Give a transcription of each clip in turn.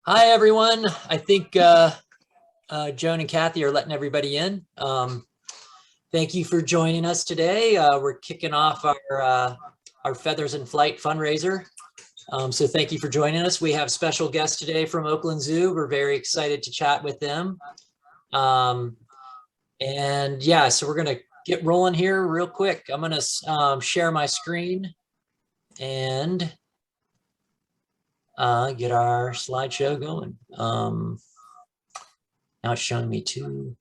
Hi, everyone. I think Joan and Kathy are letting everybody in. Thank you for joining us today. We're kicking off our Feathers in Flight fundraiser. So thank you for joining us. We have special guests today from Oakland Zoo. We're very excited to chat with them. And yeah, so we're going to get rolling here real quick. I'm going to share my screen and get our slideshow going. Now it's showing me two.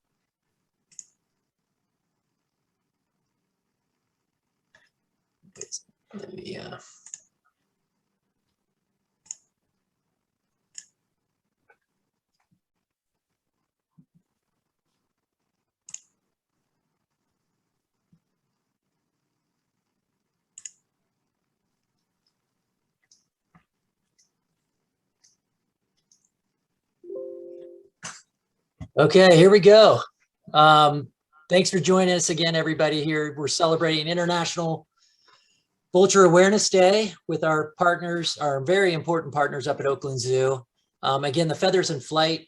Yeah. Okay, here we go. Thanks for joining us again, everybody here. We're celebrating International Vulture Awareness Day with our partners, our very important partners up at Oakland Zoo. Again, the Feathers in Flight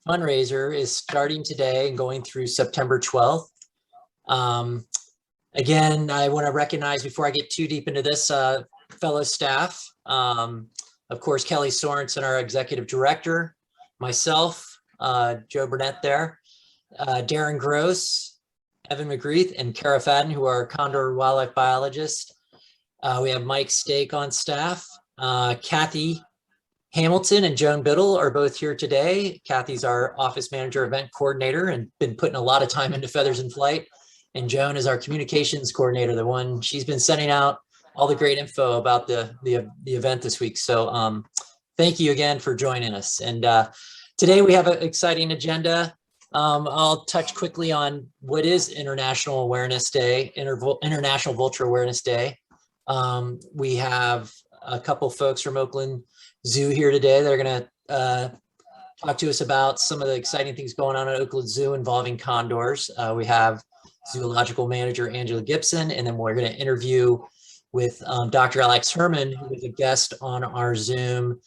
fundraiser is starting today and going through September 12th. Again, I want to recognize before I get too deep into this fellow staff, of course, Kelly Sorensen, our executive director, myself, Joe Burnett there, Darren Gross, Evan McGreeth, and Kara Fadden, who are Condor wildlife biologists. We have Mike Stake on staff. Kathy Hamilton and Joan Biddle are both here today. Kathy's our office manager, event coordinator, and been putting a lot of time into Feathers in Flight. And Joan is our communications coordinator, the one she's been sending out all the great info about the event this week. So thank you again for joining us. And today we have an exciting agenda. I'll touch quickly on what is International Awareness Day, International Vulture Awareness Day. We have a couple folks from Oakland Zoo here today. They're going to talk to us about some of the exciting things going on at Oakland Zoo involving condors. We have zoological manager Angela Gibson, and then we're going to interview with Dr. Alex Herman, who was a guest on our Zoom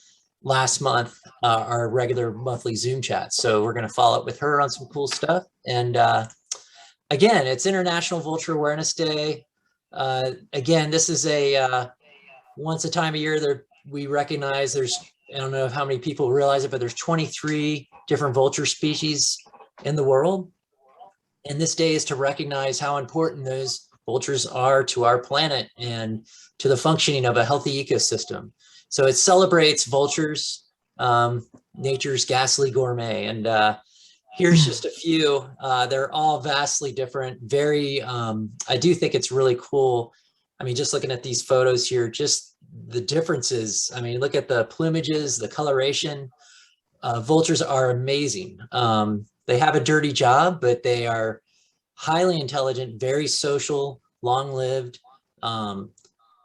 last month, our regular monthly Zoom chat. So we're going to follow up with her on some cool stuff. And again, it's International Vulture Awareness Day. Again, this is a once a time a year that we recognize there's, I don't know how many people realize it, but there's 23 different vulture species in the world. And this day is to recognize how important those vultures are to our planet and to the functioning of a healthy ecosystem. So it celebrates vultures, nature's ghastly gourmet. And here's just a few. They're all vastly different. Very, I do think it's really cool. I mean, just looking at these photos here, just the differences. I mean, look at the plumages, the coloration. Vultures are amazing. They have a dirty job, but they are highly intelligent, very social, long-lived,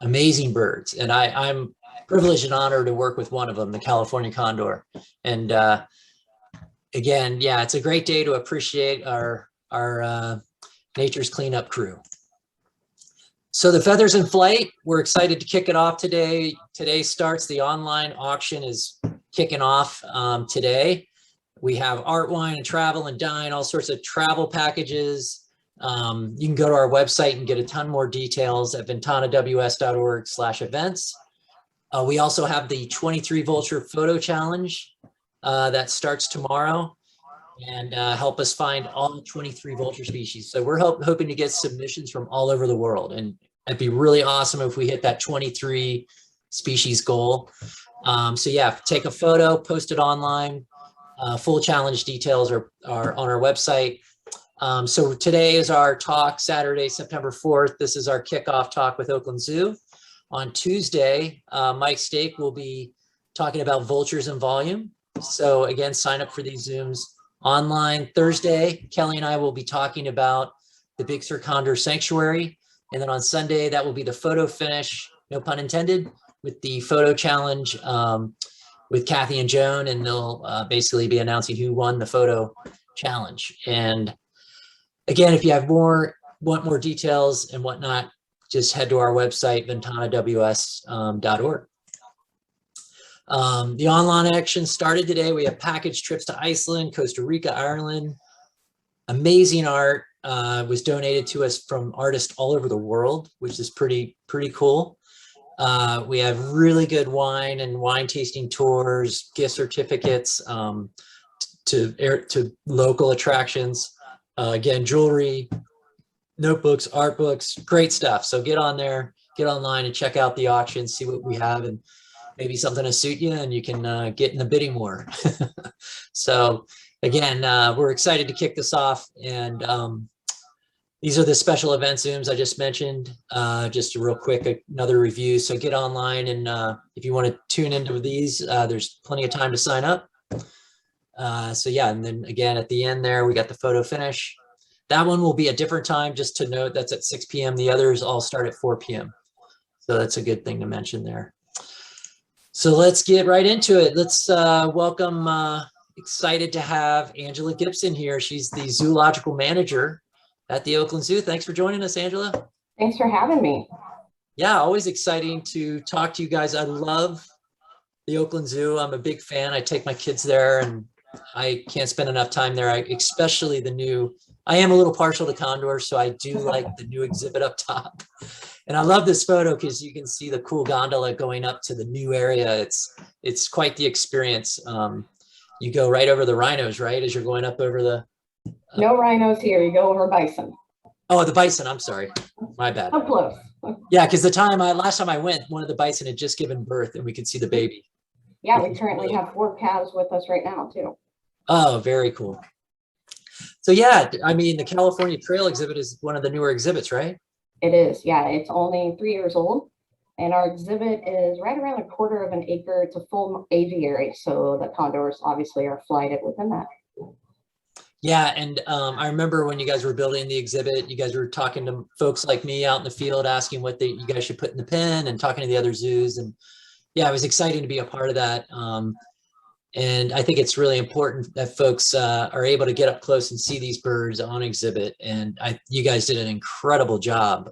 amazing birds. And I'm privileged and honored to work with one of them, the California condor. And again, yeah, it's a great day to appreciate our nature's cleanup crew. So the Feathers in Flight, we're excited to kick it off today. Today starts, the online auction is kicking off today. We have art, wine, and travel and dine, all sorts of travel packages. You can go to our website and get a ton more details at ventanaws.org/events. We also have the 23 Vulture Photo Challenge that starts tomorrow, and help us find all 23 vulture species. So we're hoping to get submissions from all over the world, and it'd be really awesome if we hit that 23 species goal. So yeah, take a photo, post it online. Full challenge details are on our website. So today is our talk, Saturday, September 4th. This is our kickoff talk with Oakland Zoo. On Tuesday, Mike Stake will be talking about vultures and volume. So again, sign up for these Zooms online. Thursday, Kelly and I will be talking about the Big Sur Condor Sanctuary. And then on Sunday, that will be the photo finish, no pun intended, with the photo challenge with Kathy and Joan, and they'll basically be announcing who won the photo challenge. And again, if you have want more details and whatnot, just head to our website, ventanaws.org. The online action started today. We have package trips to Iceland, Costa Rica, Ireland. Amazing art was donated to us from artists all over the world, which is pretty cool. We have really good wine and wine tasting tours, gift certificates to local attractions. Again, jewelry, notebooks, art books, great stuff. So get on there, get online and check out the auction, see what we have, and maybe something to suit you and you can get in the bidding war. So again, we're excited to kick this off. And these are the special event Zooms I just mentioned. Just a real quick, another review. So get online and if you want to tune into these, there's plenty of time to sign up. So yeah, and then again, at the end there, we got the photo finish. That one will be a different time, just to note that's at 6 p.m. The others all start at 4 p.m. So that's a good thing to mention there. So let's get right into it. Let's welcome, excited to have Angela Gibson here. She's the zoological manager at the Oakland Zoo. Thanks for joining us, Angela. Thanks for having me. Yeah, always exciting to talk to you guys. I love the Oakland Zoo. I'm a big fan. I take my kids there and I can't spend enough time there. Especially the new, I am a little partial to condors, so I do like the new exhibit up top. And I love this photo because you can see the cool gondola going up to the new area. It's quite the experience. You go right over the rhinos, right? As you're going up over the... No rhinos here, you go over bison. Oh, the bison, I'm sorry. My bad. How close? Yeah, because last time I went, one of the bison had just given birth and we could see the baby. Yeah, we currently have 4 calves with us right now too. Oh, very cool. So yeah, I mean, the California Trail exhibit is one of the newer exhibits, right? It is, yeah. It's only 3 years old. And our exhibit is right around 1/4 of an acre. It's a full aviary. So the condors obviously are flighted within that. Yeah, and I remember when you guys were building the exhibit, you guys were talking to folks like me out in the field, asking what you guys should put in the pen and talking to the other zoos. And yeah, it was exciting to be a part of that. And I think it's really important that folks are able to get up close and see these birds on exhibit. And you guys did an incredible job.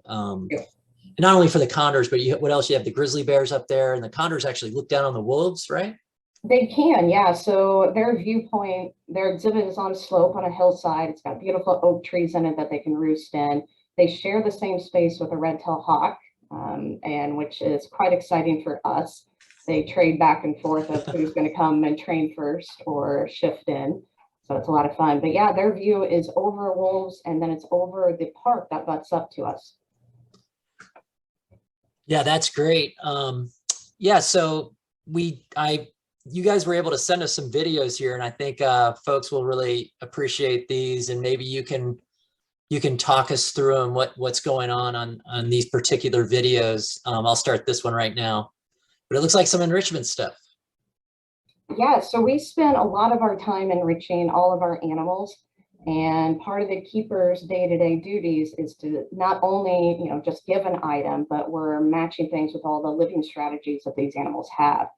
Not only for the condors, but what else? You have the grizzly bears up there, and the condors actually look down on the wolves, right? They can, yeah. So their viewpoint, their exhibit is on a slope on a hillside. It's got beautiful oak trees in it that they can roost in. They share the same space with a red-tailed hawk, and which is quite exciting for us. They trade back and forth of who's going to come and train first or shift in. So it's a lot of fun. But yeah, their view is over wolves, and then it's over the park that butts up to us. Yeah, that's great. Yeah, so you guys were able to send us some videos here, and I think folks will really appreciate these, and maybe you can talk us through them, what's going on these particular videos. I'll start this one right now, but it looks like some enrichment stuff. Yeah, so we spend a lot of our time enriching all of our animals. And part of the keeper's day-to-day duties is to not only, just give an item, but we're matching things with all the living strategies that these animals have.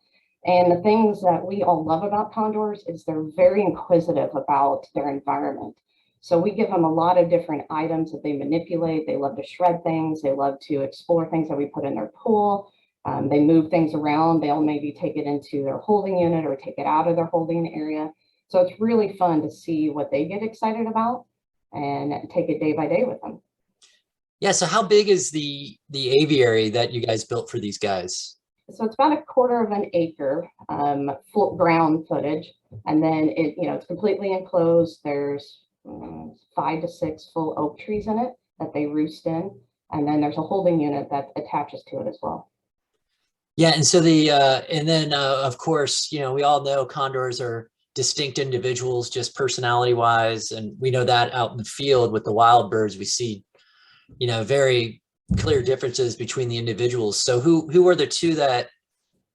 And the things that we all love about condors is they're very inquisitive about their environment. So we give them a lot of different items that they manipulate. They love to shred things. They love to explore things that we put in their pool. They move things around. They'll maybe take it into their holding unit or take it out of their holding area. So it's really fun to see what they get excited about and take it day by day with them. Yeah, so how big is the aviary that you guys built for these guys? So it's about 1/4 of an acre, full ground footage. And then it's completely enclosed. There's 5 to 6 full oak trees in it that they roost in. And then there's a holding unit that attaches to it as well. Yeah, and so of course, we all know condors are distinct individuals, just personality wise. And we know that out in the field with the wild birds, we see, very clear differences between the individuals. So who are the two that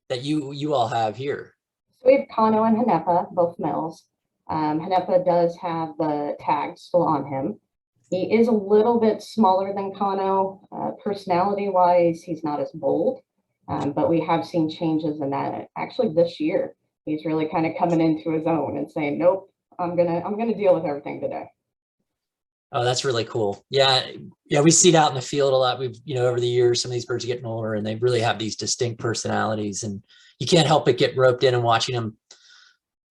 you all have here? So we have Kano and Hanepa, both males. Hanepa does have the tag still on him. He is a little bit smaller than Kano. Personality wise, he's not as bold, but we have seen changes in that actually this year. He's really kind of coming into his own and saying, nope, I'm gonna deal with everything today. Oh, that's really cool. Yeah. Yeah. We see it out in the field a lot. We've, over the years, some of these birds are getting older and they really have these distinct personalities, and you can't help but get roped in and watching them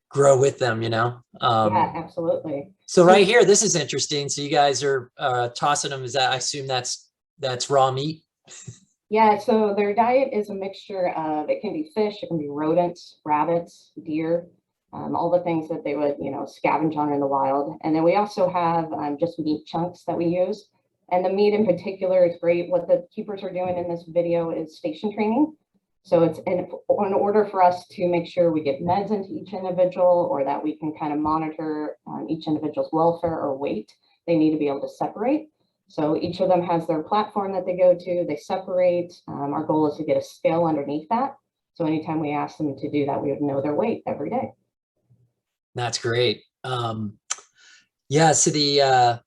grow with them. Yeah, absolutely. So So right here, this is interesting. So you guys are tossing them. Is that, I assume that's raw meat? yeah, so their diet is a mixture of, it can be fish, it can be rodents, rabbits, deer, all the things that they would, scavenge on in the wild. And then we also have just meat chunks that we use. And the meat in particular is great. What the keepers are doing in this video is station training. So it's in order for us to make sure we get meds into each individual, or that we can kind of monitor each individual's welfare or weight, they need to be able to separate. So each of them has their platform that they go to, they separate. Our goal is to get a scale underneath that. So anytime we ask them to do that, we would know their weight every day. That's great. Yeah, so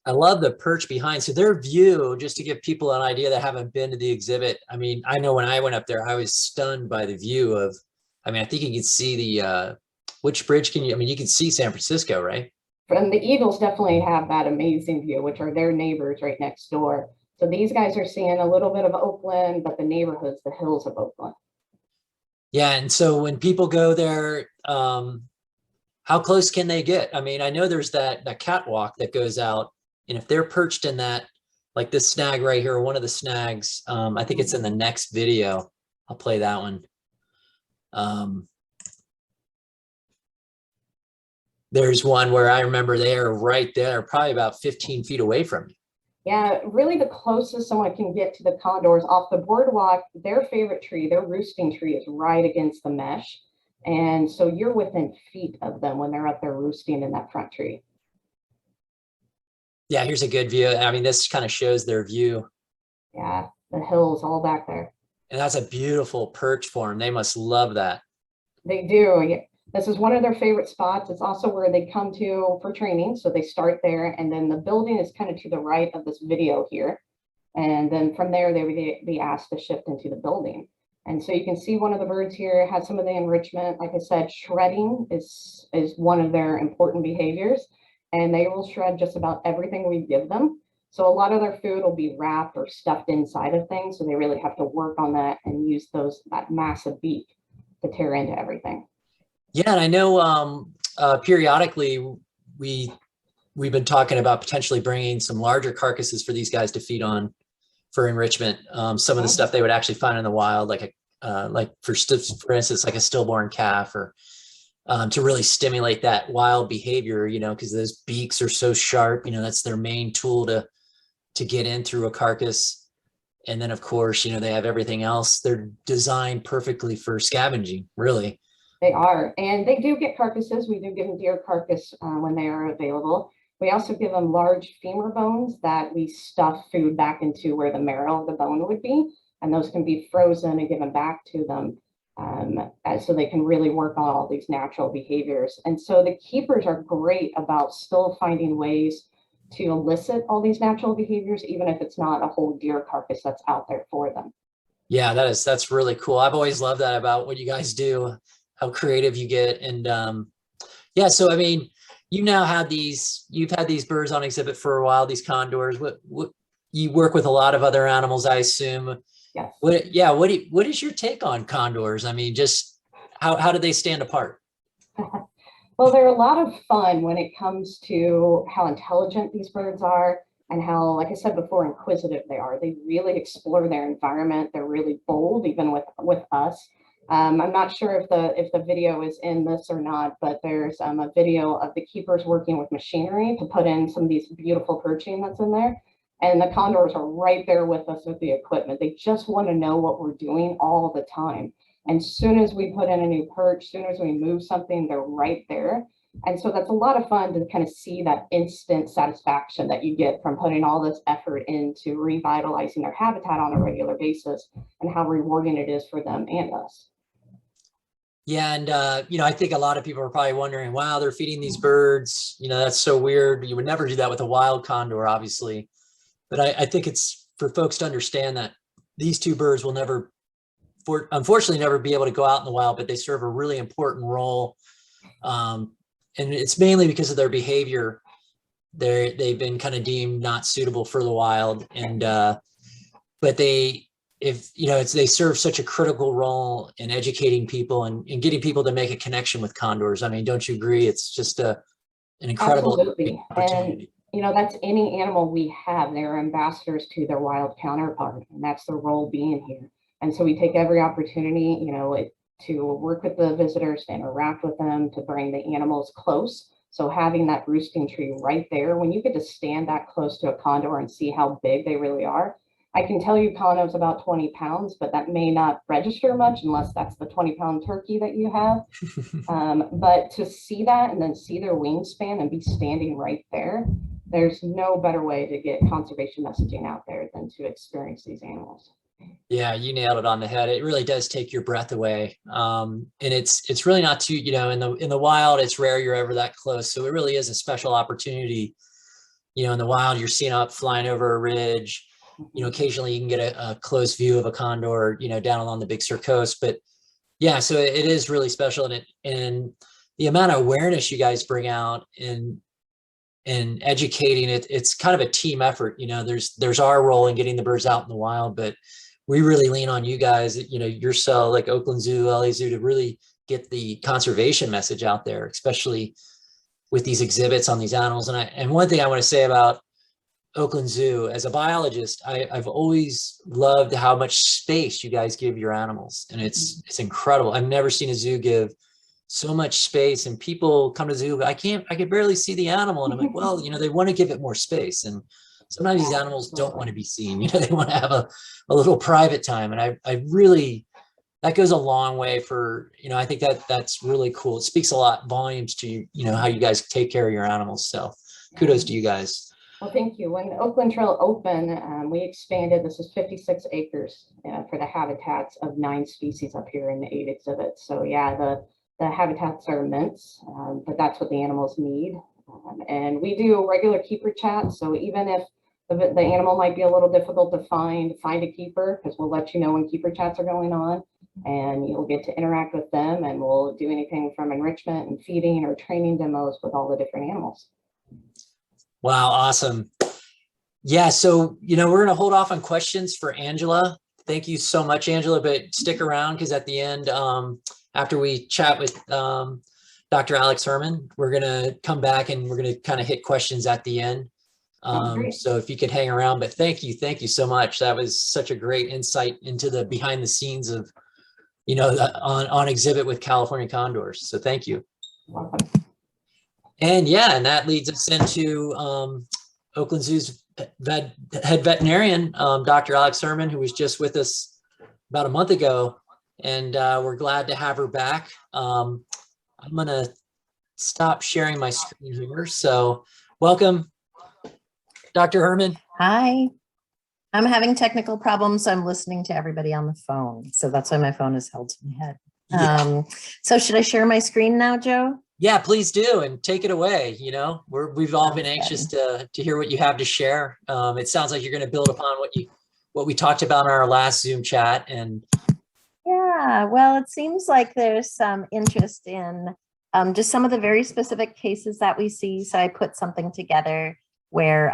I love the perch behind. So their view, just to give people an idea that haven't been to the exhibit. I mean, I know when I went up there, I was stunned by the view of, I think you can see which bridge can you, you can see San Francisco, right? And the eagles definitely have that amazing view, which are their neighbors right next door. So these guys are seeing a little bit of Oakland, but the neighborhood's the hills of Oakland. Yeah, and so when people go there, how close can they get? I know there's that catwalk that goes out, and if they're perched in that, like this snag right here, one of the snags, I think it's in the next video. I'll play that one. There's one where I remember they are right there, probably about 15 feet away from you. Yeah, really the closest someone can get to the condors off the boardwalk, their favorite tree, their roosting tree is right against the mesh. And so you're within feet of them when they're up there roosting in that front tree. Yeah, here's a good view. This kind of shows their view. Yeah, the hills all back there. And that's a beautiful perch for them. They must love that. They do. Yeah. This is one of their favorite spots. It's also where they come to for training. So they start there, and then the building is kind of to the right of this video here. And then from there, they would be asked to shift into the building. And so you can see one of the birds here has some of the enrichment. Like I said, shredding is one of their important behaviors, and they will shred just about everything we give them. So a lot of their food will be wrapped or stuffed inside of things. So they really have to work on that and use that massive beak to tear into everything. Yeah, and I know periodically we've been talking about potentially bringing some larger carcasses for these guys to feed on for enrichment. Some of the stuff they would actually find in the wild, like for instance, like a stillborn calf, or to really stimulate that wild behavior, because those beaks are so sharp. That's their main tool to get in through a carcass. And then of course, they have everything else. They're designed perfectly for scavenging, really. They are, and they do get carcasses. We do give them deer carcass when they are available. We also give them large femur bones that we stuff food back into where the marrow of the bone would be, and those can be frozen and given back to them so they can really work on all these natural behaviors. And so the keepers are great about still finding ways to elicit all these natural behaviors, even if it's not a whole deer carcass that's out there for them. Yeah, that's really cool. I've always loved that about what you guys do, how creative you get. And yeah, so you've had these birds on exhibit for a while, these condors. What you work with a lot of other animals, I assume. Yes. What is your take on condors? Just how do they stand apart? Well, they're a lot of fun when it comes to how intelligent these birds are, and how, like I said before, inquisitive they are. They really explore their environment. They're really bold, even with us. I'm not sure if the video is in this or not, but there's a video of the keepers working with machinery to put in some of these beautiful perching that's in there. And the condors are right there with us with the equipment. They just want to know what we're doing all the time. And soon as we put in a new perch, soon as we move something, they're right there. And so that's a lot of fun to kind of see that instant satisfaction that you get from putting all this effort into revitalizing their habitat on a regular basis, and how rewarding it is for them and us. Yeah, and I think a lot of people are probably wondering, wow, they're feeding these birds. That's so weird. You would never do that with a wild condor, obviously. But I think it's for folks to understand that these two birds will unfortunately never be able to go out in the wild, but they serve a really important role. And it's mainly because of their behavior. they've been kind of deemed not suitable for the wild. And but they, if you know, they serve such a critical role in educating people and getting people to make a connection with condors. I mean, don't you agree? It's just an incredible Absolutely. opportunity. And that's any animal we have. They're ambassadors to their wild counterpart, and that's their role being here. And so we take every opportunity, to work with the visitors, to interact with them, to bring the animals close. So having that roosting tree right there, when you get to stand that close to a condor and see how big they really are, I can tell you Condo's about 20 pounds, but that may not register much unless that's the 20-pound turkey that you have. But to see that and then see their wingspan and be standing right there, there's no better way to get conservation messaging out there than to experience these animals. Yeah, you nailed it on the head. It really does take your breath away. And it's really not too, in the wild, it's rare you're ever that close. So it really is a special opportunity. In the wild, you're seeing up flying over a ridge. Occasionally you can get a close view of a condor, down along the Big Sur coast. But yeah, so it is really special. And the amount of awareness you guys bring out in educating it, it's kind of a team effort. There's our role in getting the birds out in the wild, but we really lean on you guys, yourself, like Oakland Zoo, LA Zoo, to really get the conservation message out there, especially with these exhibits on these animals. And one thing I want to say about Oakland Zoo, as a biologist, I've always loved how much space you guys give your animals, and it's incredible. I've never seen a zoo give so much space, and people come to the zoo, I can barely see the animal, and I'm like, well, they want to give it more space, and sometimes these animals don't want to be seen. They want to have a little private time, and I really, that goes a long way for, I think that's really cool. It speaks a lot volumes to how you guys take care of your animals. So kudos to you guys. Well, thank you. When Oakland Trail opened, we expanded. This is 56 acres for the habitats of 9 species up here in the 8 exhibits. So yeah, the habitats are immense, but that's what the animals need. And we do regular keeper chats. So even if the animal might be a little difficult to find a keeper, because we'll let you know when keeper chats are going on, and you'll get to interact with them, and we'll do anything from enrichment and feeding or training demos with all the different animals. Wow, awesome. Yeah, so, we're going to hold off on questions for Angela. Thank you so much, Angela, but stick around, because at the end, after we chat with Dr. Alex Herman, we're going to come back and we're going to kind of hit questions at the end. So if you could hang around, but thank you so much. That was such a great insight into the behind the scenes of, on exhibit with California condors. So thank you. Welcome. And yeah, and that leads us into Oakland Zoo's head veterinarian, Dr. Alex Herman, who was just with us about a month ago. And we're glad to have her back. I'm going to stop sharing my screen here. So welcome, Dr. Herman. Hi. I'm having technical problems, so I'm listening to everybody on the phone. So that's why my phone is held to my head. Yeah. So should I share my screen now, Joe? Yeah, please do, and take it away. We've all been anxious to hear what you have to share. It sounds like you're going to build upon what we talked about in our last Zoom chat. And yeah, well, it seems like there's some interest in just some of the very specific cases that we see. So I put something together where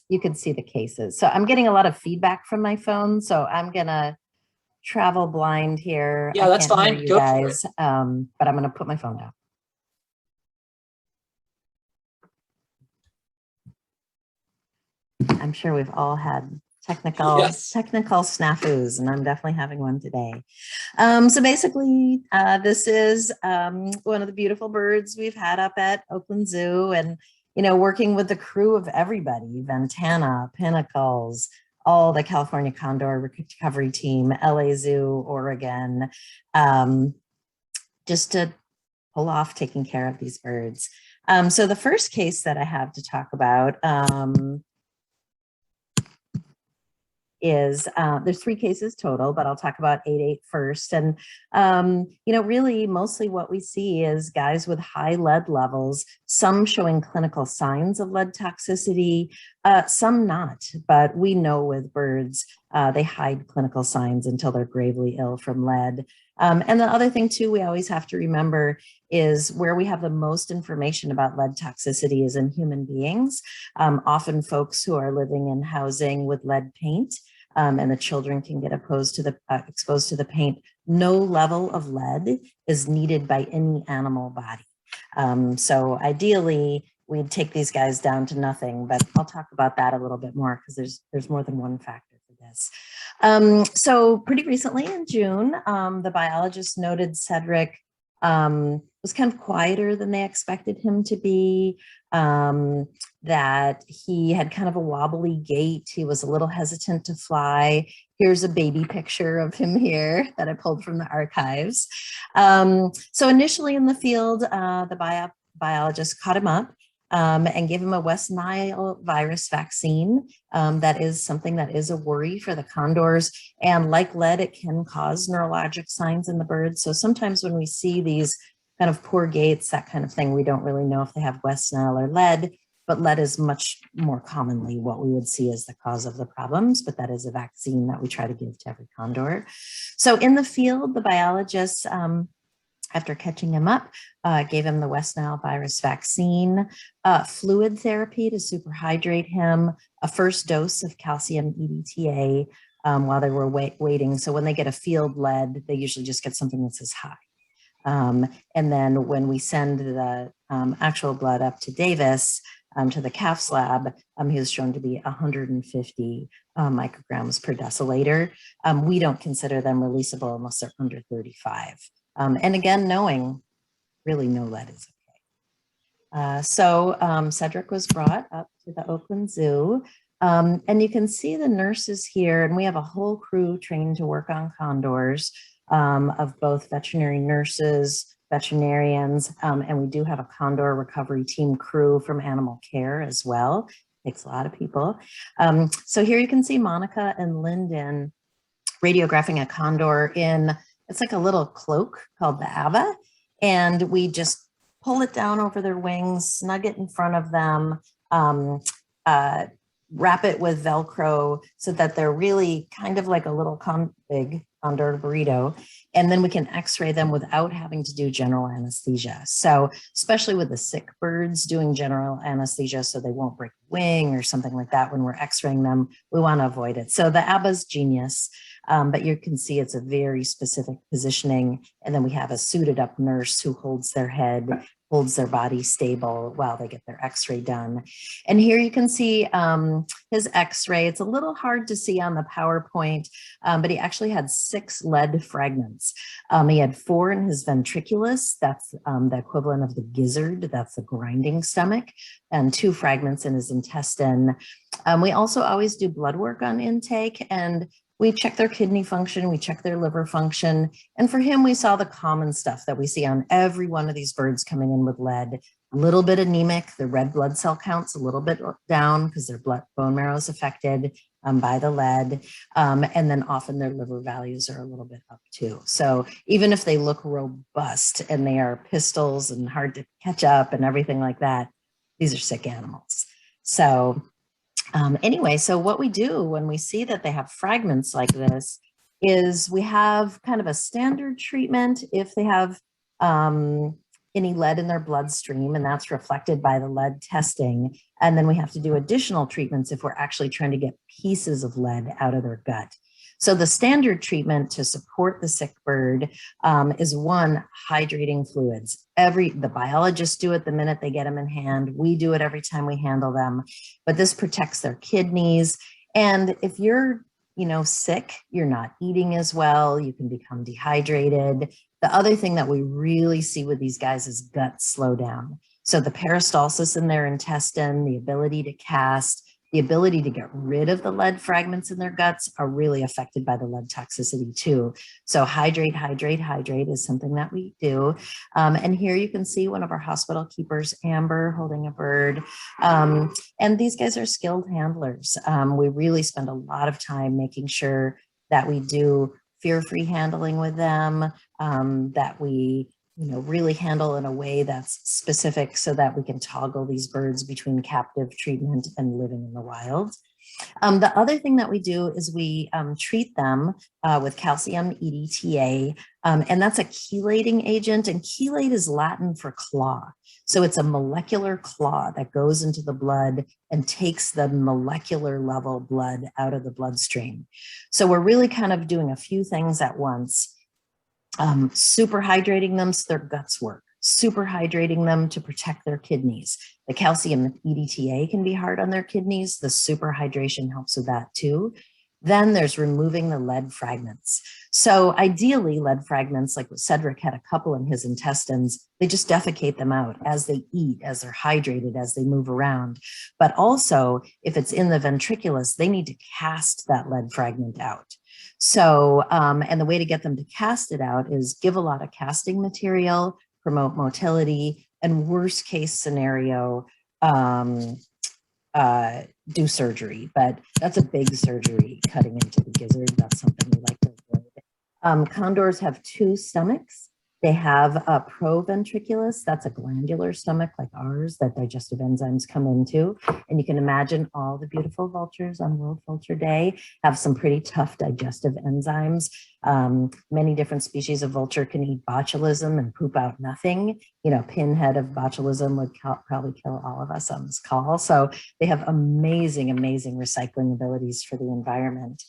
you can see the cases. So I'm getting a lot of feedback from my phone, so I'm gonna travel blind here. Yeah, that's fine. You guys, but I'm gonna put my phone down. I'm sure we've all had technical snafus, and I'm definitely having one today. So basically, this is one of the beautiful birds we've had up at Oakland Zoo, and working with the crew of everybody, Ventana, Pinnacles, all the California Condor recovery team, LA Zoo, Oregon, just to pull off taking care of these birds. So the first case that I have to talk about is there's 3 cases total, but I'll talk about 8-8 first. And, really mostly what we see is guys with high lead levels, some showing clinical signs of lead toxicity, Some not, but we know with birds, they hide clinical signs until they're gravely ill from lead. And the other thing too, we always have to remember is where we have the most information about lead toxicity is in human beings. Often folks who are living in housing with lead paint, and the children can get exposed to the paint. No level of lead is needed by any animal body. So ideally, we'd take these guys down to nothing, but I'll talk about that a little bit more because there's more than one factor for this. So pretty recently in June, the biologist noted Cedric was kind of quieter than they expected him to be, that he had kind of a wobbly gait. He was a little hesitant to fly. Here's a baby picture of him here that I pulled from the archives. So initially in the field, the biologist caught him up and gave him a West Nile virus vaccine. That is something that is a worry for the condors. And like lead, it can cause neurologic signs in the birds. So sometimes when we see these kind of poor gaits, that kind of thing, we don't really know if they have West Nile or lead, but lead is much more commonly what we would see as the cause of the problems, but that is a vaccine that we try to give to every condor. So in the field, the biologists, after catching him up, gave him the West Nile virus vaccine, fluid therapy to superhydrate him, a first dose of calcium EDTA while they were waiting. So when they get a field lead, they usually just get something that says high. And then when we send the actual blood up to Davis, to the CAFS lab, he was shown to be 150 micrograms per deciliter. We don't consider them releasable unless they're under 35. And again, knowing really no lead is okay. So Cedric was brought up to the Oakland Zoo. And you can see the nurses here, and we have a whole crew trained to work on condors of both veterinary nurses, veterinarians, and we do have a condor recovery team crew from animal care as well. Takes a lot of people. So here you can see Monica and Lyndon radiographing a condor in, it's like a little cloak called the ABBA, and we just pull it down over their wings, snug it in front of them, wrap it with Velcro so that they're really kind of like a little big condor burrito. And then we can x-ray them without having to do general anesthesia. So especially with the sick birds, doing general anesthesia so they won't break a wing or something like that when we're x-raying them, we want to avoid it. So the ABBA's genius, but you can see it's a very specific positioning. And then we have a suited up nurse who holds their head, holds their body stable while they get their x-ray done. And here you can see his x-ray. It's a little hard to see on the PowerPoint, but he actually had 6 lead fragments. He had 4 in his ventriculus, that's the equivalent of the gizzard, that's the grinding stomach, and 2 fragments in his intestine. We also always do blood work on intake, and we check their kidney function, we check their liver function. And for him, we saw the common stuff that we see on every one of these birds coming in with lead. A little bit anemic, the red blood cell count's a little bit down because their bone marrow is affected by the lead. And then often their liver values are a little bit up too. So even if they look robust and they are pistols and hard to catch up and everything like that, these are sick animals. So anyway, so what we do when we see that they have fragments like this is we have kind of a standard treatment if they have any lead in their bloodstream, and that's reflected by the lead testing. And then we have to do additional treatments if we're actually trying to get pieces of lead out of their gut. So the standard treatment to support the sick bird is 1, hydrating fluids. The biologists do it the minute they get them in hand. We do it every time we handle them, but this protects their kidneys. And if you're, sick, you're not eating as well, you can become dehydrated. The other thing that we really see with these guys is gut slowdown. So the peristalsis in their intestine, the ability to cast, the ability to get rid of the lead fragments in their guts are really affected by the lead toxicity too. So hydrate, hydrate, hydrate is something that we do. And here you can see one of our hospital keepers, Amber, holding a bird. And these guys are skilled handlers. We really spend a lot of time making sure that we do fear-free handling with them, that we really handle in a way that's specific so that we can toggle these birds between captive treatment and living in the wild. The other thing that we do is we treat them with calcium EDTA, and that's a chelating agent, and chelate is Latin for claw. So it's a molecular claw that goes into the blood and takes the molecular level blood out of the bloodstream. So we're really kind of doing a few things at once. Super hydrating them so their guts work, super hydrating them to protect their kidneys. The calcium EDTA can be hard on their kidneys. The super hydration helps with that too. Then there's removing the lead fragments. So ideally lead fragments, like Cedric had a couple in his intestines, they just defecate them out as they eat, as they're hydrated, as they move around. But also if it's in the ventriculus, they need to cast that lead fragment out. So, and the way to get them to cast it out is give a lot of casting material, promote motility, and worst case scenario, do surgery. But that's a big surgery, cutting into the gizzard. That's something we like to avoid. Condors have two stomachs. They have a proventriculus, that's a glandular stomach like ours that digestive enzymes come into. And you can imagine all the beautiful vultures on World Vulture Day have some pretty tough digestive enzymes. Many different species of vulture can eat botulism and poop out nothing. Pinhead of botulism would probably kill all of us on this call. So they have amazing, amazing recycling abilities for the environment.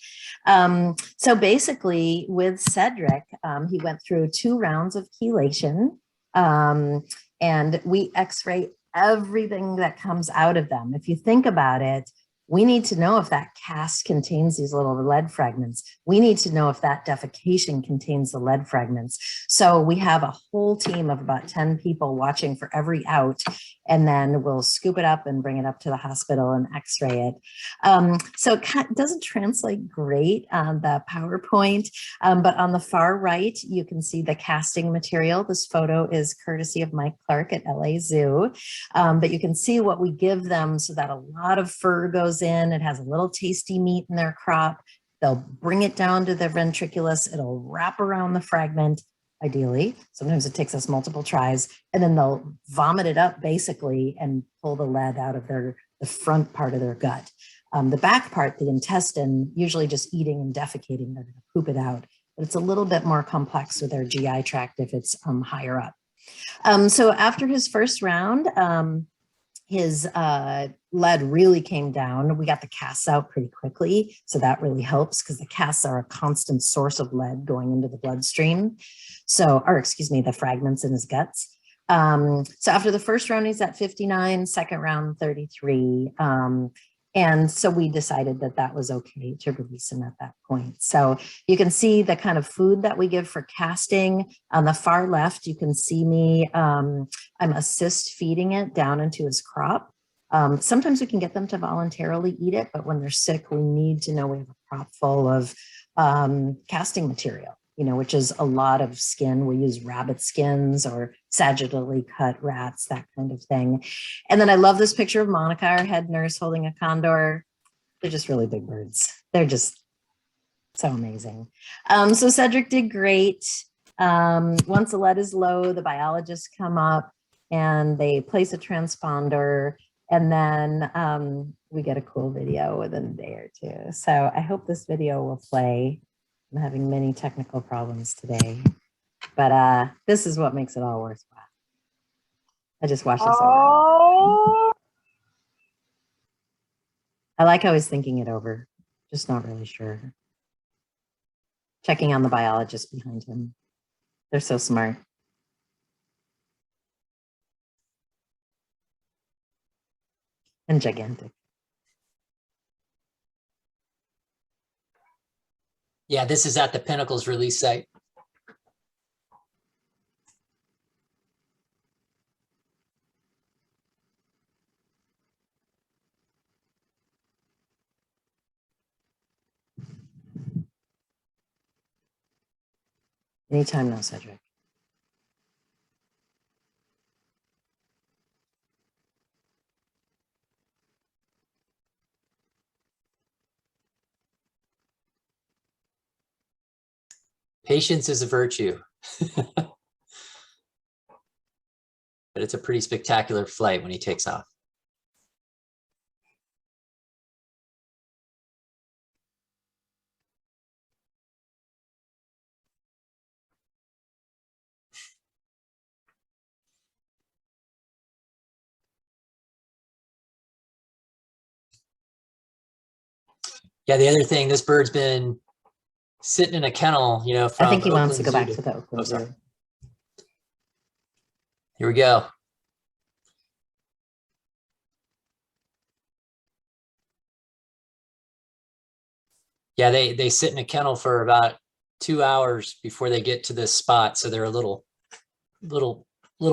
So basically with Cedric, he went through 2 rounds of chelation, and we x-ray everything that comes out of them. If you think about it, we need to know if that cast contains these little lead fragments. We need to know if that defecation contains the lead fragments. So we have a whole team of about 10 people watching for every out, and then we'll scoop it up and bring it up to the hospital and x-ray it. So it doesn't translate great on the PowerPoint, but on the far right, you can see the casting material. This photo is courtesy of Mike Clark at LA Zoo, but you can see what we give them so that a lot of fur goes in. It has a little tasty meat in their crop. They'll bring it down to their ventriculus. It'll wrap around the fragment, ideally. Sometimes it takes us multiple tries, and then they'll vomit it up basically and pull the lead out of the front part of their gut. The back part, the intestine, usually just eating and defecating, they're gonna poop it out. But it's a little bit more complex with their GI tract if it's higher up. So after his first round, his lead really came down. We got the casts out pretty quickly, so that really helps because the casts are a constant source of lead going into the bloodstream. So, or excuse me, the fragments in his guts. So after the first round, he's at 59, second round, 33. And so we decided that that was okay to release him at that point. So you can see the kind of food that we give for casting. On the far left, you can see me, I'm assist feeding it down into his crop. Sometimes we can get them to voluntarily eat it, but when they're sick, we need to know we have a crop full of casting material, which is a lot of skin. We use rabbit skins or sagittally cut rats, that kind of thing. And then I love this picture of Monica, our head nurse, holding a condor. They're just really big birds. They're just so amazing. So Cedric did great. Once the lead is low, the biologists come up and they place a transponder, and then we get a cool video within a day or two. So I hope this video will play. I'm having many technical problems today, but this is what makes it all worthwhile. I just watched this over. I like how he's thinking it over, just not really sure. Checking on the biologists behind him. They're so smart. And gigantic. Yeah, this is at the Pinnacles release site. Anytime now, Cedric. Patience is a virtue. but it's a pretty spectacular flight when he takes off. Yeah, the other thing, this bird's been sitting in a kennel, you know, from I think he wants to Oakland go Zoo back to the Oakland sorry. Zoo. Here we go. Yeah, they sit in a kennel for about 2 hours before they get to this spot. So they're a little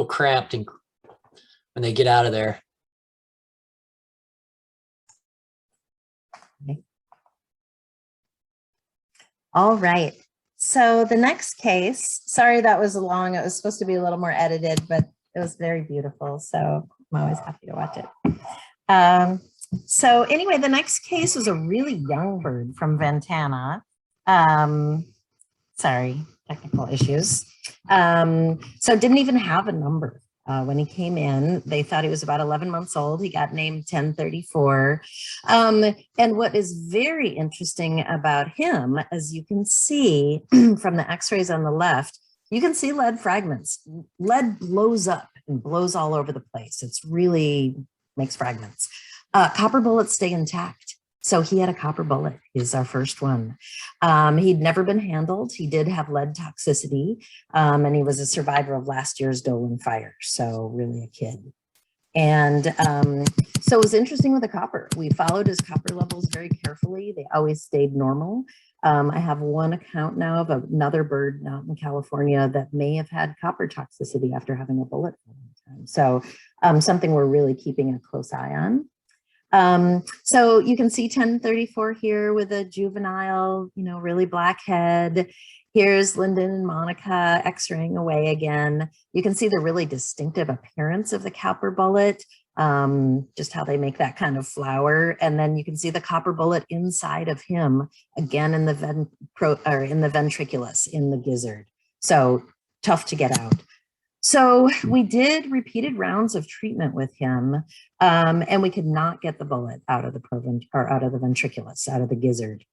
cramped and when they get out of there. Okay. All right. So the next case, sorry that was long. It was supposed to be a little more edited, but it was very beautiful. So I'm always happy to watch it. So anyway, the next case was a really young bird from Ventana. Sorry, technical issues. So didn't even have a number. When he came in, they thought he was about 11 months old. He got named 1034. And what is very interesting about him, as you can see from the x-rays on the left, you can see lead fragments. Lead blows up and blows all over the place. It's really makes fragments. Copper bullets stay intact. So he had a copper bullet. He's our first one. He'd never been handled. He did have lead toxicity, and he was a survivor of last year's Dolan fire. So really a kid. And so it was interesting with the copper. We followed his copper levels very carefully. They always stayed normal. I have one account now of another bird out in California that may have had copper toxicity after having a bullet for a long time. So something we're really keeping a close eye on. So you can see 1034 here with a juvenile, you know, really black head. Here's Lyndon and Monica x-raying away again. You can see the really distinctive appearance of the copper bullet, just how they make that kind of flower. And then you can see the copper bullet inside of him again in the ventriculus, in the gizzard. So tough to get out. So we did repeated rounds of treatment with him, and we could not get the bullet out of the ventriculus, out of the gizzard.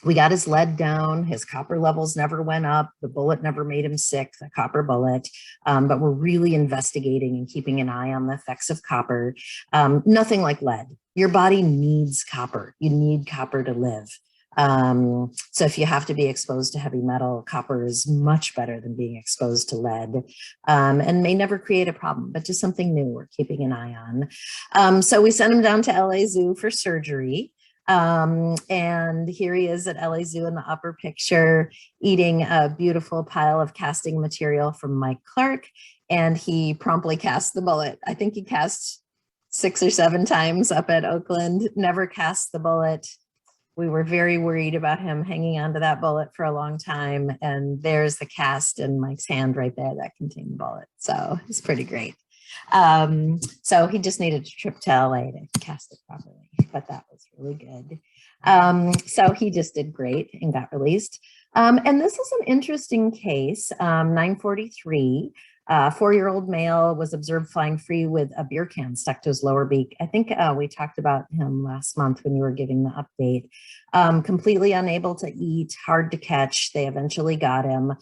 We got his lead down, his copper levels never went up, the bullet never made him sick, the copper bullet, but we're really investigating and keeping an eye on the effects of copper. Nothing like lead. Your body needs copper. You need copper to live. So if you have to be exposed to heavy metal, copper is much better than being exposed to lead, and may never create a problem, but just something new we're keeping an eye on. So we sent him down to LA Zoo for surgery. And here he is at LA Zoo in the upper picture, eating a beautiful pile of casting material from Mike Clark, and he promptly cast the bullet. I think he cast 6 or 7 times up at Oakland, never cast the bullet. We were very worried about him hanging onto that bullet for a long time. And there's the cast in Mike's hand right there that contained the bullet. So it's pretty great. So he just needed a trip to LA to cast it properly, but that was really good. So he just did great and got released. And this is an interesting case, 943. 4-year-old male was observed flying free with a beer can stuck to his lower beak. I think we talked about him last month when you were giving the update. Completely unable to eat, hard to catch. They eventually got him,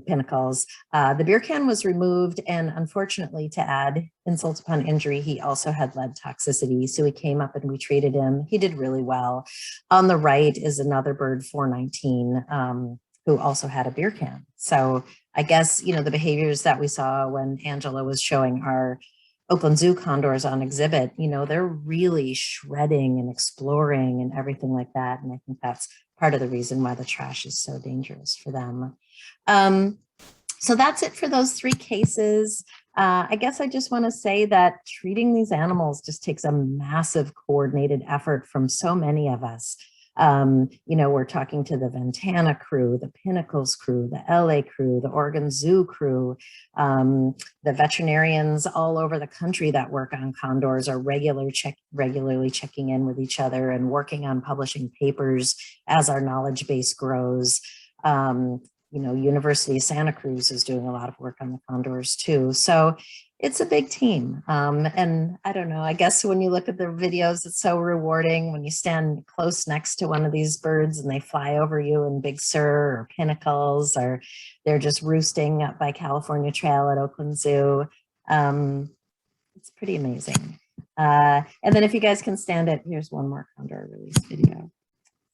pinnacles. The beer can was removed, and unfortunately, to add insult upon injury, he also had lead toxicity. So we came up and we treated him. He did really well. On the right is another bird, 419, who also had a beer can. So I guess, you know, the behaviors that we saw when Angela was showing our Oakland Zoo condors on exhibit, you know, they're really shredding and exploring and everything like that. And I think that's part of the reason why the trash is so dangerous for them. So that's it for those 3 cases. I guess I just want to say that treating these animals just takes a massive coordinated effort from so many of us. You know, we're talking to the Ventana crew, the Pinnacles crew, the LA crew, the Oregon Zoo crew, the veterinarians all over the country that work on condors are regularly checking in with each other and working on publishing papers as our knowledge base grows. University of Santa Cruz is doing a lot of work on the condors too. So it's a big team. And I don't know, I guess when you look at the videos, it's so rewarding when you stand close next to one of these birds and they fly over you in Big Sur or pinnacles, or they're just roosting up by California Trail at Oakland Zoo. It's pretty amazing. And then if you guys can stand it, here's one more condor release video.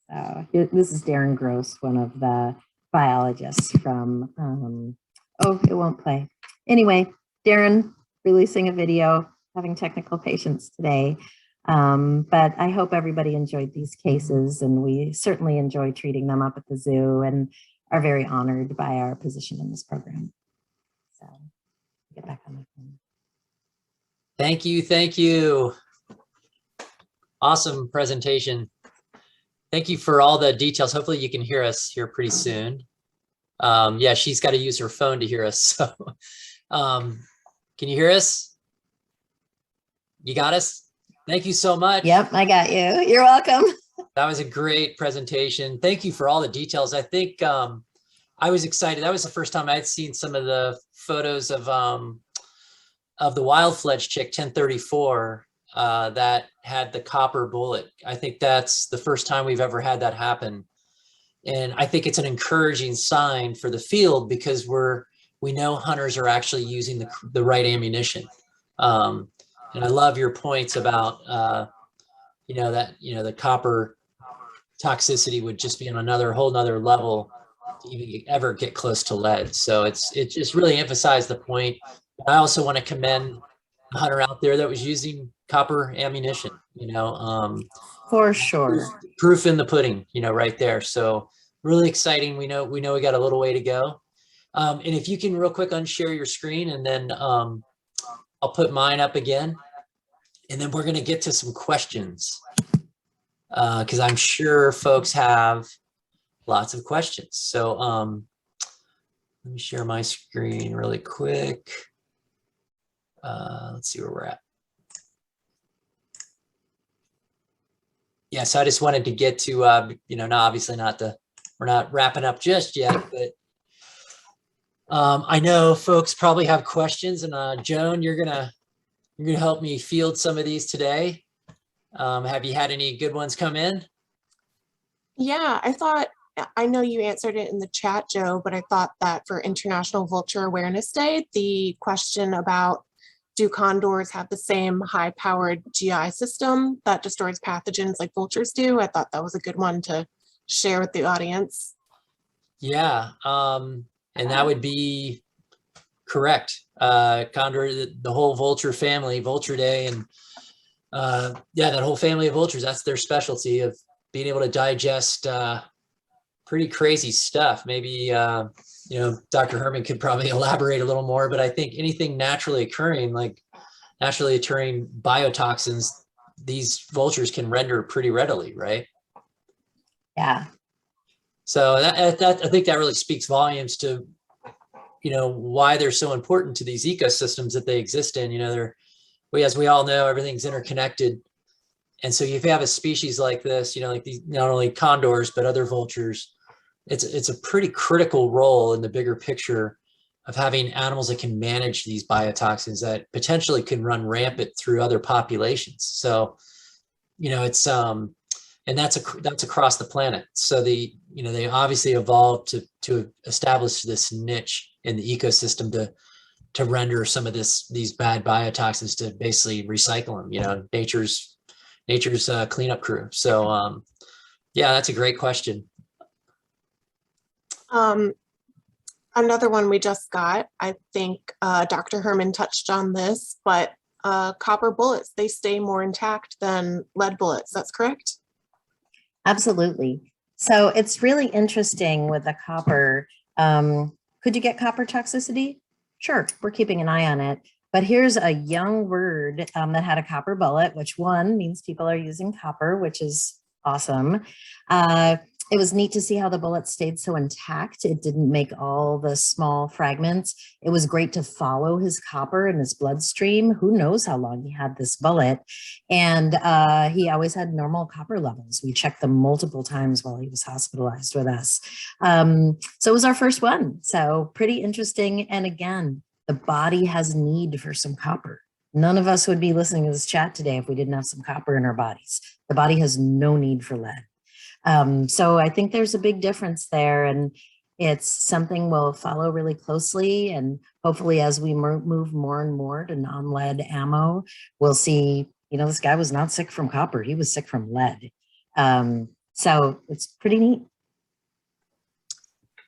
So this is Darren Gross, one of the biologists from, oh, it won't play. Anyway, Darren releasing a video, having technical patience today. But I hope everybody enjoyed these cases, and we certainly enjoy treating them up at the zoo and are very honored by our position in this program. So get back on my phone. Thank you. Thank you. Awesome presentation. Thank you for all the details. Hopefully you can hear us here pretty soon. Yeah, she's got to use her phone to hear us. So can you hear us? You got us? Thank you so much. Yep, I got you. You're welcome. That was a great presentation. Thank you for all the details. I think I was excited. That was the first time I'd seen some of the photos of the wild fledged chick 1034 that had the copper bullet. I think that's the first time we've ever had that happen. And I think it's an encouraging sign for the field, because we know hunters are actually using the right ammunition. And I love your points about, the copper toxicity would just be on another whole nother level to even ever get close to lead. So it just really emphasized the point. I also want to commend the hunter out there that was using copper ammunition, For sure. Proof in the pudding, right there. So really exciting. We know we got a little way to go. And if you can real quick unshare your screen, and then I'll put mine up again, and then we're going to get to some questions, because I'm sure folks have lots of questions. So let me share my screen really quick. Let's see where we're at. Yeah, so I just wanted to get to, obviously we're not wrapping up just yet, but I know folks probably have questions, and Joan, you're gonna help me field some of these today. Have you had any good ones come in? Yeah, I know you answered it in the chat, Joe, but I thought that for International Vulture Awareness Day, the question about do condors have the same high-powered GI system that destroys pathogens like vultures do? I thought that was a good one to share with the audience. Yeah, and that would be correct. Condor, the whole vulture family, Vulture Day, and yeah, that whole family of vultures, that's their specialty, of being able to digest pretty crazy stuff. Maybe Dr. Herman could probably elaborate a little more, but I think anything naturally occurring, like naturally occurring biotoxins, these vultures can render pretty readily, right? Yeah. So I think that really speaks volumes to, why they're so important to these ecosystems that they exist in. As we all know, everything's interconnected. And so if you have a species like this, like these, not only condors, but other vultures, it's a pretty critical role in the bigger picture of having animals that can manage these biotoxins that potentially can run rampant through other populations. So, it's and that's across the planet. So they obviously evolved to establish this niche in the ecosystem to render some of these bad biotoxins, to basically recycle them. Nature's cleanup crew. So yeah, that's a great question. Another one we just got, I think Dr. Herman touched on this, but copper bullets, they stay more intact than lead bullets. That's correct? Absolutely. So it's really interesting with the copper. Could you get copper toxicity? Sure, we're keeping an eye on it. But here's a young bird that had a copper bullet, which one means people are using copper, which is awesome. It was neat to see how the bullet stayed so intact. It didn't make all the small fragments. It was great to follow his copper and his bloodstream. Who knows how long he had this bullet. And he always had normal copper levels. We checked them multiple times while he was hospitalized with us. So it was our first one. So pretty interesting. And again, the body has need for some copper. None of us would be listening to this chat today if we didn't have some copper in our bodies. The body has no need for lead. So I think there's a big difference there, and it's something we'll follow really closely. And hopefully as we move more and more to non-lead ammo, we'll see, you know, this guy was not sick from copper. He was sick from lead. So it's pretty neat.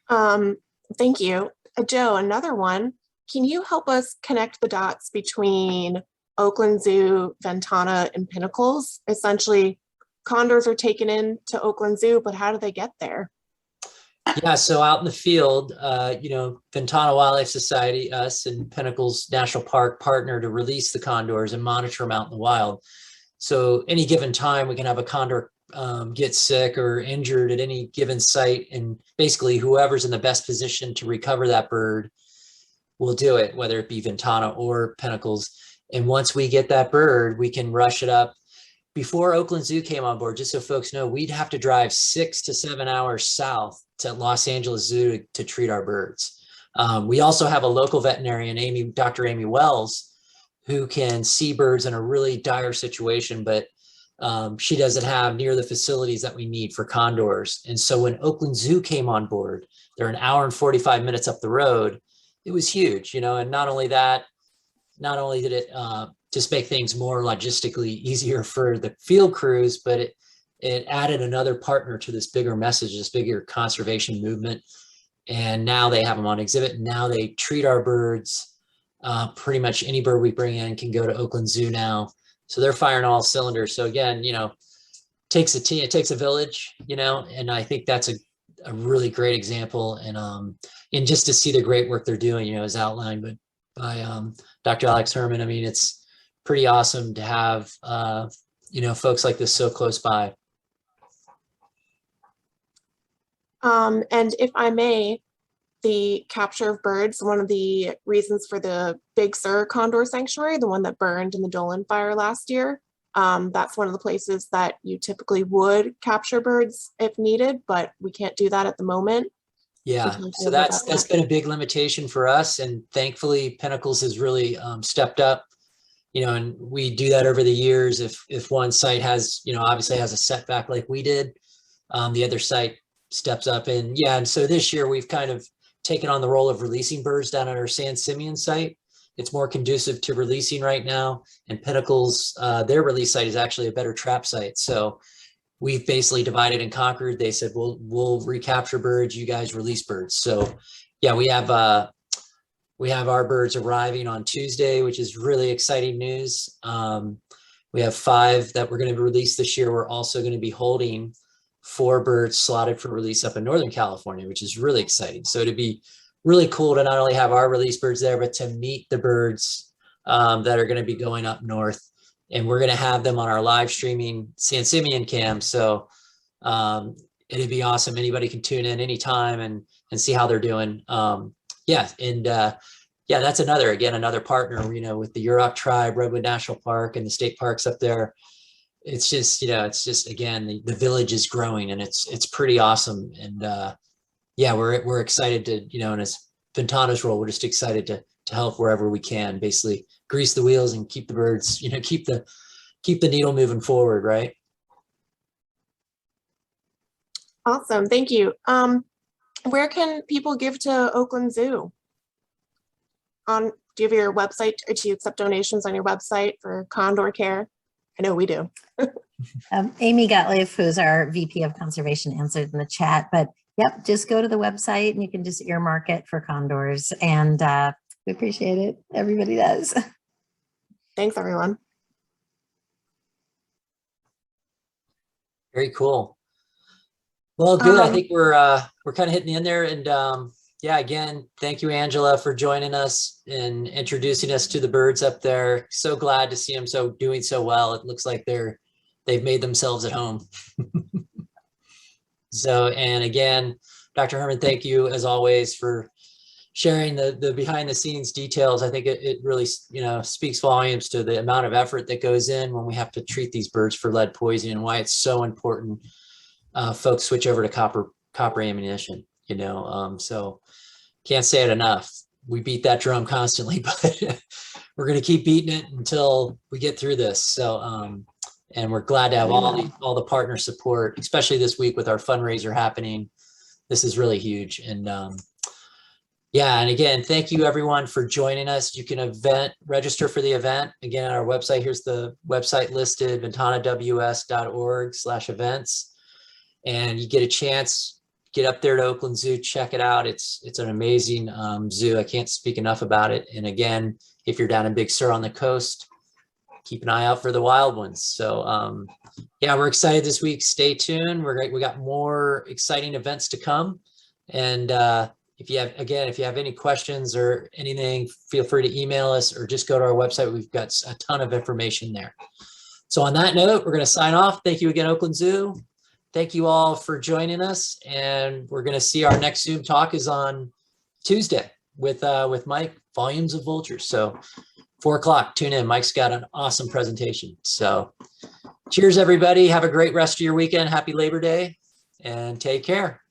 Thank you. Joe, another one. Can you help us connect the dots between Oakland Zoo, Ventana, and Pinnacles? Essentially, condors are taken in to Oakland Zoo, but how do they get there? Yeah, so out in the field, you know, Ventana Wildlife Society, us and Pinnacles National Park partner to release the condors and monitor them out in the wild. So any given time we can have a condor get sick or injured at any given site, and basically whoever's in the best position to recover that bird will do it, whether it be Ventana or Pinnacles. And once we get that bird, we can rush it up. Before Oakland Zoo came on board, just so folks know, we'd have to drive 6 to 7 hours south to Los Angeles Zoo to treat our birds. We also have a local veterinarian, Dr. Amy Wells, who can see birds in a really dire situation, but she doesn't have near the facilities that we need for condors. And so when Oakland Zoo came on board, they're an hour and 45 minutes up the road. It was huge, you know, and not only that, not only did it just make things more logistically easier for the field crews, but it added another partner to this bigger message, this bigger conservation movement. And now they have them on exhibit. And now they treat our birds. Pretty much any bird we bring in can go to Oakland Zoo now. So they're firing all cylinders. So again, you know, it takes a village, you know, and I think that's a really great example. And just to see the great work they're doing, you know, as outlined by Dr. Alex Herman. I mean, it's pretty awesome to have, you know, folks like this so close by. And if I may, the capture of birds, one of the reasons for the Big Sur Condor Sanctuary, the one that burned in the Dolan fire last year, that's one of the places that you typically would capture birds if needed, but we can't do that at the moment. Yeah, so that's been a big limitation for us, and thankfully Pinnacles has really stepped up, you know, and we do that over the years. If one site has, you know, obviously has a setback like we did, the other site steps up. And yeah, and so this year we've kind of taken on the role of releasing birds down at our San Simeon site. It's more conducive to releasing right now, and Pinnacles, their release site is actually a better trap site. So we've basically divided and conquered. They said, we'll recapture birds, you guys release birds. So yeah, we have our birds arriving on Tuesday, which is really exciting news. We have 5 that we're going to release this year. We're also going to be holding 4 birds slotted for release up in Northern California, which is really exciting. So it'd be really cool to not only have our release birds there, but to meet the birds that are going to be going up north. And we're going to have them on our live streaming San Simeon cam. So it'd be awesome. Anybody can tune in anytime and see how they're doing. Yeah. And yeah, that's another partner, you know, with the Yurok tribe, Redwood National Park, and the state parks up there. It's just, you know, it's just, again, the village is growing, and it's pretty awesome. And yeah, we're excited to, you know, in as Ventana's role, we're just excited to help wherever we can, basically grease the wheels and keep the birds, you know, keep the needle moving forward, right? Awesome, thank you. Where can people give to Oakland Zoo? Do you have your website, or do you accept donations on your website for condor care? I know we do. Amy Gottlieb, who's our VP of Conservation, answered in the chat, but yep, just go to the website and you can just earmark it for condors, and we appreciate it. Everybody does. Thanks, everyone. Very cool. Well, good. I think we're kind of hitting the end there, and yeah, again, thank you, Angela, for joining us and introducing us to the birds up there. So glad to see them doing so well. It looks like they've made themselves at home. So, and again, Dr. Herman, thank you as always for sharing the behind the scenes details. I think it really, speaks volumes to the amount of effort that goes in when we have to treat these birds for lead poisoning and why it's so important folks switch over to copper ammunition, so can't say it enough. We beat that drum constantly, but we're going to keep beating it until we get through this. So, and we're glad to have all the partner support, especially this week with our fundraiser happening. This is really huge. And yeah, and again, thank you everyone for joining us. You can register for the event. Again, on our website, here's the website listed, ventanaws.org/events. And you get a chance, get up there to Oakland Zoo, check it out. It's an amazing zoo. I can't speak enough about it. And again, if you're down in Big Sur on the coast, keep an eye out for the wild ones. So yeah, we're excited this week. Stay tuned. We got more exciting events to come. And if you have any questions or anything, feel free to email us or just go to our website. We've got a ton of information there. So on that note, we're going to sign off. Thank you again, Oakland Zoo. Thank you all for joining us. And we're going to see our next Zoom talk is on Tuesday with Mike, Volumes of Vultures. So 4 o'clock, tune in. Mike's got an awesome presentation. So cheers, everybody. Have a great rest of your weekend. Happy Labor Day and take care.